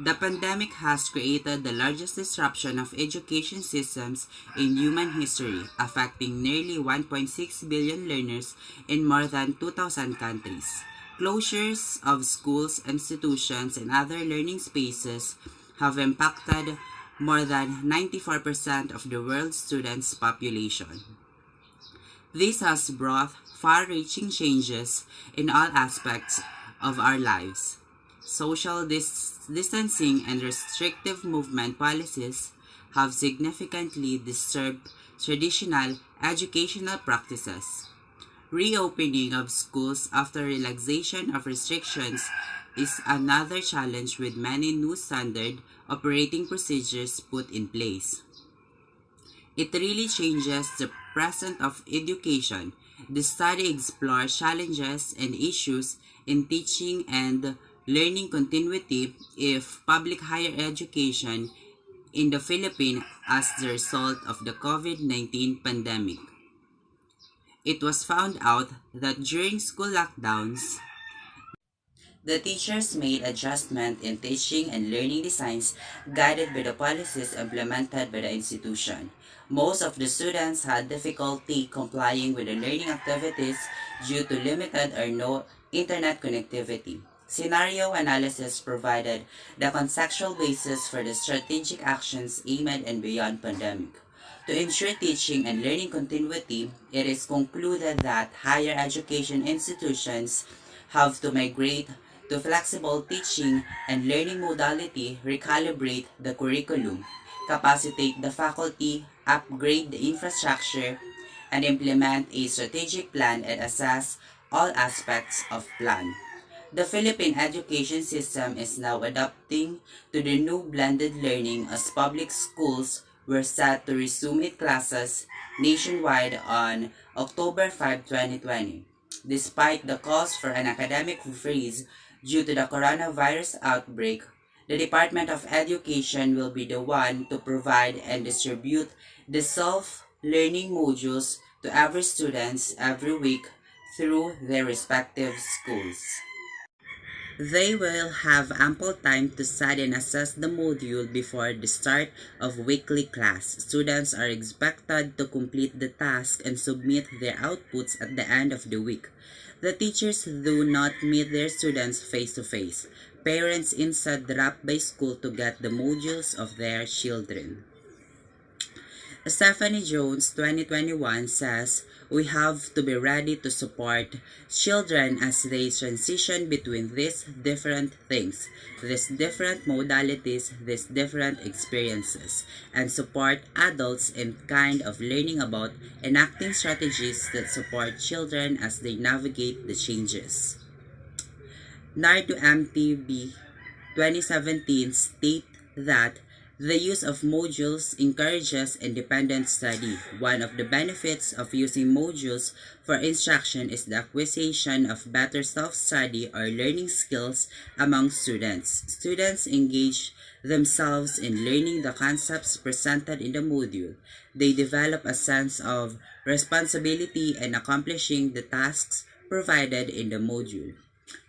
The pandemic has created the largest disruption of education systems in human history, affecting nearly 1.6 billion learners in more than 2,000 countries. Closures of schools, institutions, and other learning spaces have impacted more than 94% of the world's students' population. This has brought far-reaching changes in all aspects of our lives. Social distancing and restrictive movement policies have significantly disturbed traditional educational practices. Reopening of schools after relaxation of restrictions is another challenge with many new standard operating procedures put in place. It really changes the present of education. The study explores challenges and issues in teaching and learning continuity if public higher education in the Philippines as the result of the COVID-19 pandemic. It was found out that during school lockdowns, the teachers made adjustments in teaching and learning designs guided by the policies implemented by the institution. Most of the students had difficulty complying with the learning activities due to limited or no internet connectivity. Scenario analysis provided the conceptual basis for the strategic actions aimed and beyond pandemic. To ensure teaching and learning continuity, it is concluded that higher education institutions have to migrate to flexible teaching and learning modality, recalibrate the curriculum, capacitate the faculty, upgrade the infrastructure, and implement a strategic plan and assess all aspects of plan. The Philippine education system is now adapting to the new blended learning as public schools were set to resume its classes nationwide on October 5, 2020. Despite the calls for an academic freeze due to the coronavirus outbreak, the Department of Education will be the one to provide and distribute the self-learning modules to every students every week through their respective schools. They will have ample time to study and assess the module before the start of weekly class. Students are expected to complete the task and submit their outputs at the end of the week. The teachers do not meet their students face to face. Parents instead drop by school to get the modules of their children. Stephanie Jones, 2021, says we have to be ready to support children as they transition between these different things, these different modalities, these different experiences, and support adults in kind of learning about enacting strategies that support children as they navigate the changes. Nardo MTB 2017 state that the use of modules encourages independent study. One of the benefits of using modules for instruction is the acquisition of better self-study or learning skills among students. Students engage themselves in learning the concepts presented in the module. They develop a sense of responsibility in accomplishing the tasks provided in the module.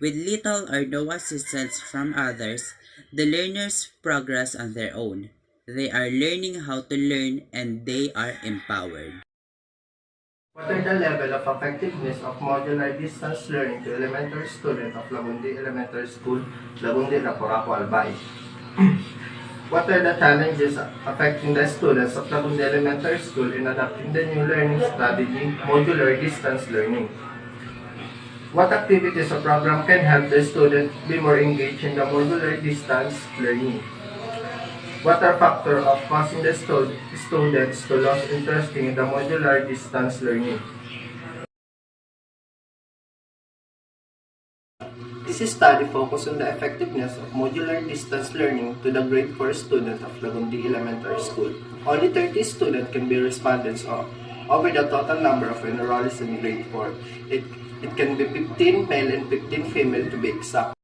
With little or no assistance from others, the learners progress on their own. They are learning how to learn and they are empowered. What are the level of effectiveness of modular distance learning to elementary students of Lagundi Elementary School, Lagundi, Lapu-Lapu, Albay? What are the challenges affecting the students of Lagundi Elementary School in adopting the new learning strategy, modular distance learning? What activities or program can help the student be more engaged in the modular distance learning? What are factors of causing the students to lose interest in the modular distance learning? This study focused on the effectiveness of modular distance learning to the grade 4 students of Lagundi Elementary School. Only 30 students can be respondents over the total number of enrollees in grade 4. It can be 15 male and 15 female to be exact.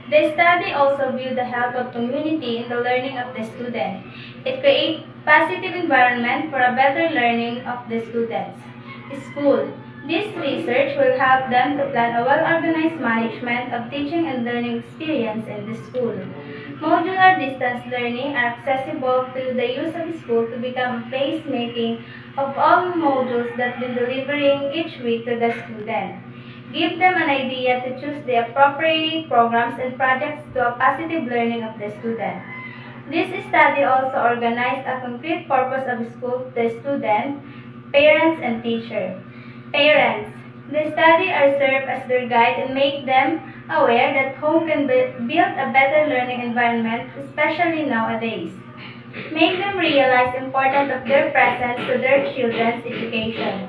The study also viewed the help of community in the learning of the student. It creates positive environment for a better learning of the students. School. This research will help them to plan a well-organized management of teaching and learning experience in the school. Modular distance learning are accessible to the use of the school to become a place-making of all modules that been delivering each week to the student. Give them an idea to choose the appropriate programs and projects to a positive learning of the student. This study also organized a concrete purpose of school to the student, parents, and teacher. Parents. The study are served as their guide and make them aware that home can build a better learning environment, especially nowadays. Make them realize the importance of their presence to their children's education.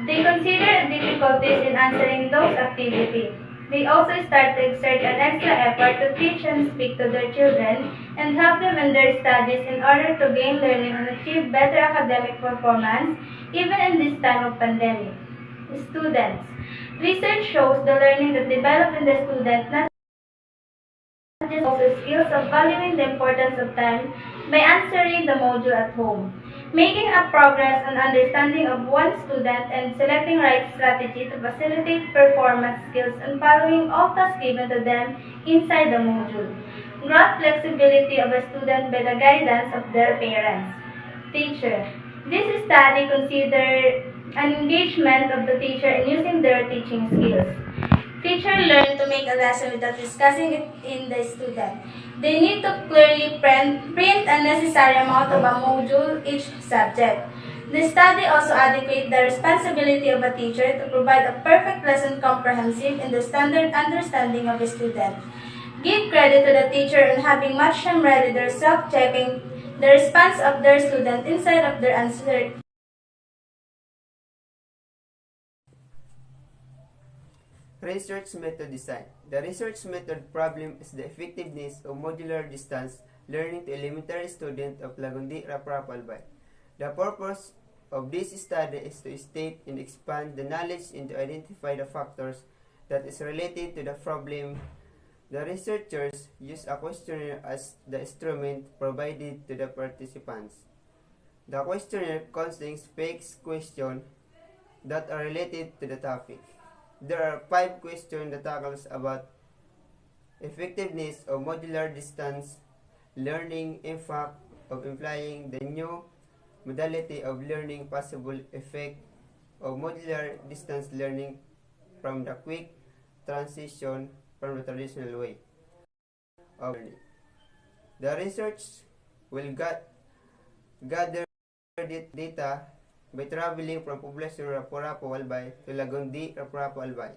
They consider difficulties in answering those activities. They also start to exert an extra effort to teach and speak to their children and help them in their studies in order to gain learning and achieve better academic performance even in this time of pandemic. Students. Research shows the learning that develop in the student not just also skills of valuing the importance of time by answering the module at home, making a progress on understanding of one student and selecting right strategy to facilitate performance skills and following all tasks given to them inside the module. Growth flexibility of a student by the guidance of their parents. Teacher. This study considered an engagement of the teacher in using their teaching skills. Teacher learn to make a lesson without discussing it in the student. They need to clearly print a necessary amount of a module each subject. The study also adequate the responsibility of a teacher to provide a perfect lesson comprehensive in the standard understanding of the student. Give credit to the teacher in having much time ready their self-checking the response of their student inside of their answer. Research method design. The research method problem is the effectiveness of modular distance learning to elementary students of Lagundi, Raprap, Albay. The purpose of this study is to state and expand the knowledge and to identify the factors that is related to the problem. The researchers use a questionnaire as the instrument provided to the participants. The questionnaire contains fixed questions that are related to the topic. There are 5 questions that tackles about effectiveness of modular distance learning, impact of implying the new modality of learning, possible effect of modular distance learning from the quick transition from the traditional way of learning. The research will gather data by traveling from Poblacion Raporapo Albay to Lagundi Raporapo Albay,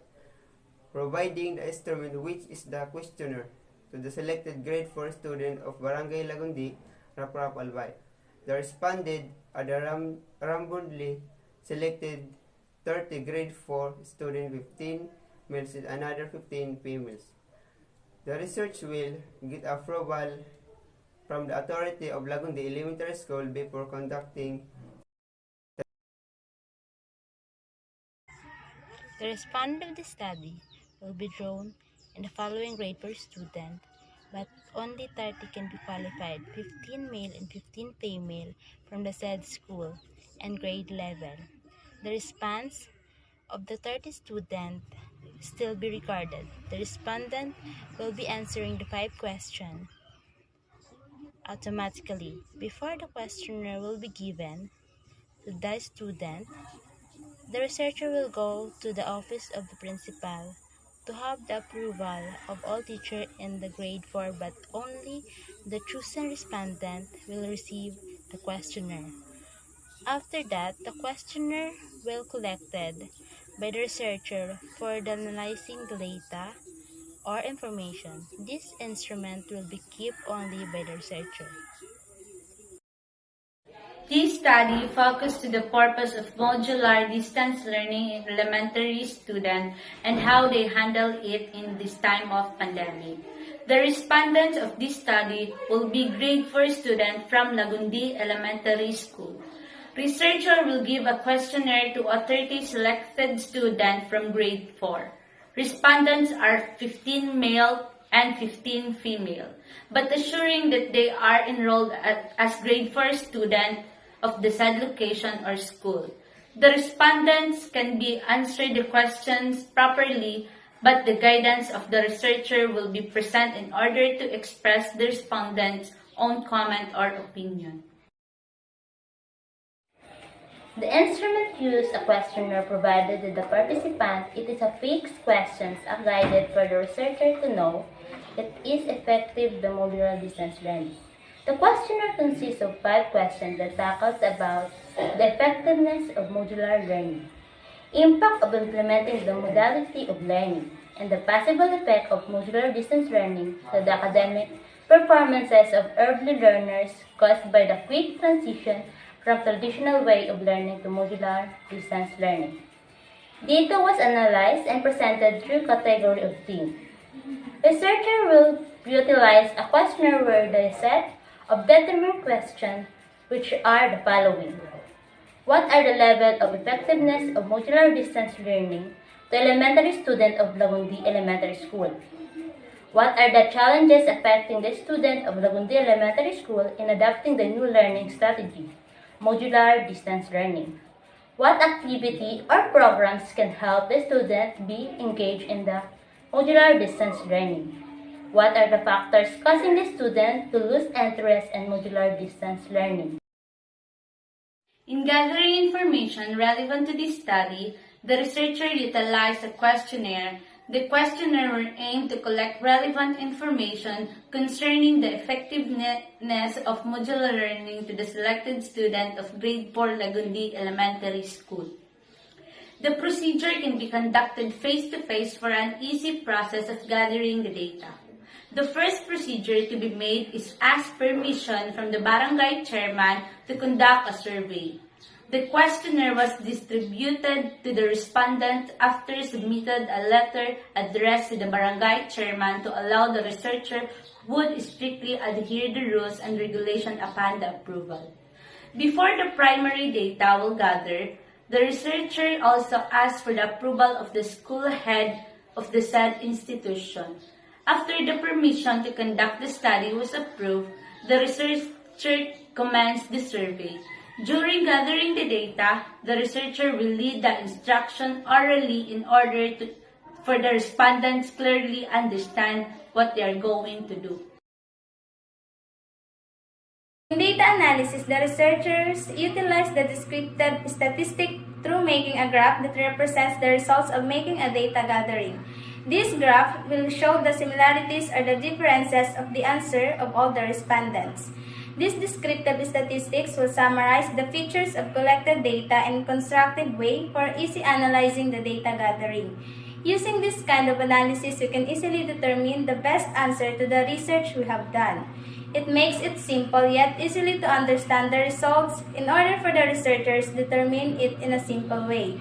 providing the instrument which is the questionnaire to the selected grade 4 student of Barangay Lagundi Raporapo Albay. The responded are the randomly selected 30 grade 4 students, 15 males and another 15 females. The research will get approval from the authority of Lagundi Elementary School before conducting. The respondent of the study will be drawn in the following grade per student, but only 30 can be qualified, 15 male and 15 female from the said school and grade level. The response of the 30 students still be recorded. The respondent will be answering the 5 questions automatically. Before the questionnaire will be given to the student, the researcher will go to the office of the principal to have the approval of all teachers in the grade 4, but only the chosen respondent will receive the questionnaire. After that, the questionnaire will be collected by the researcher for the analyzing the data or information. This instrument will be kept only by the researcher. This study focused to the purpose of modular distance learning in elementary students and how they handle it in this time of pandemic. The respondents of this study will be grade 4 students from Lagundi Elementary School. Researcher will give a questionnaire to a 30 selected students from grade 4. Respondents are 15 male and 15 female, but assuring that they are enrolled as grade 4 students of the said location or school. The respondents can be answered the questions properly, but the guidance of the researcher will be present in order to express the respondent's own comment or opinion. The instrument uses a questionnaire provided to the participant. It is a fixed questions guided for the researcher to know it is effective the modular distance learning. The questionnaire consists of 5 questions that tackles about the effectiveness of modular learning, impact of implementing the modality of learning, and the possible effect of modular distance learning to the academic performances of early learners caused by the quick transition from traditional way of learning to modular distance learning. Data was analyzed and presented through category of theme. Researcher will utilize a questionnaire where they set of determined questions which are the following. What are the level of effectiveness of modular distance learning to elementary students of Lagundi Elementary School? What are the challenges affecting the student of Lagundi Elementary School in adopting the new learning strategy, modular distance learning? What activity or programs can help the student be engaged in the modular distance learning? What are the factors causing the student to lose interest in modular distance learning? In gathering information relevant to this study, the researcher utilized a questionnaire. The questionnaire were aimed to collect relevant information concerning the effectiveness of modular learning to the selected student of grade 4 Lagundi Elementary School. The procedure can be conducted face-to-face for an easy process of gathering the data. The first procedure to be made is ask permission from the barangay chairman to conduct a survey. The questionnaire was distributed to the respondent after submitted a letter addressed to the barangay chairman to allow the researcher would strictly adhere the rules and regulation upon the approval. Before the primary data will gather, the researcher also asked for the approval of the school head of the said institution. After the permission to conduct the study was approved, the researcher commenced the survey. During gathering the data, the researcher will lead the instruction orally in order for the respondents clearly understand what they are going to do. In data analysis, the researchers utilize the descriptive statistic through making a graph that represents the results of making a data gathering. This graph will show the similarities or the differences of the answer of all the respondents. This descriptive statistics will summarize the features of collected data in a constructive way for easy analyzing the data gathering. Using this kind of analysis, you can easily determine the best answer to the research we have done. It makes it simple yet easily to understand the results in order for the researchers to determine it in a simple way.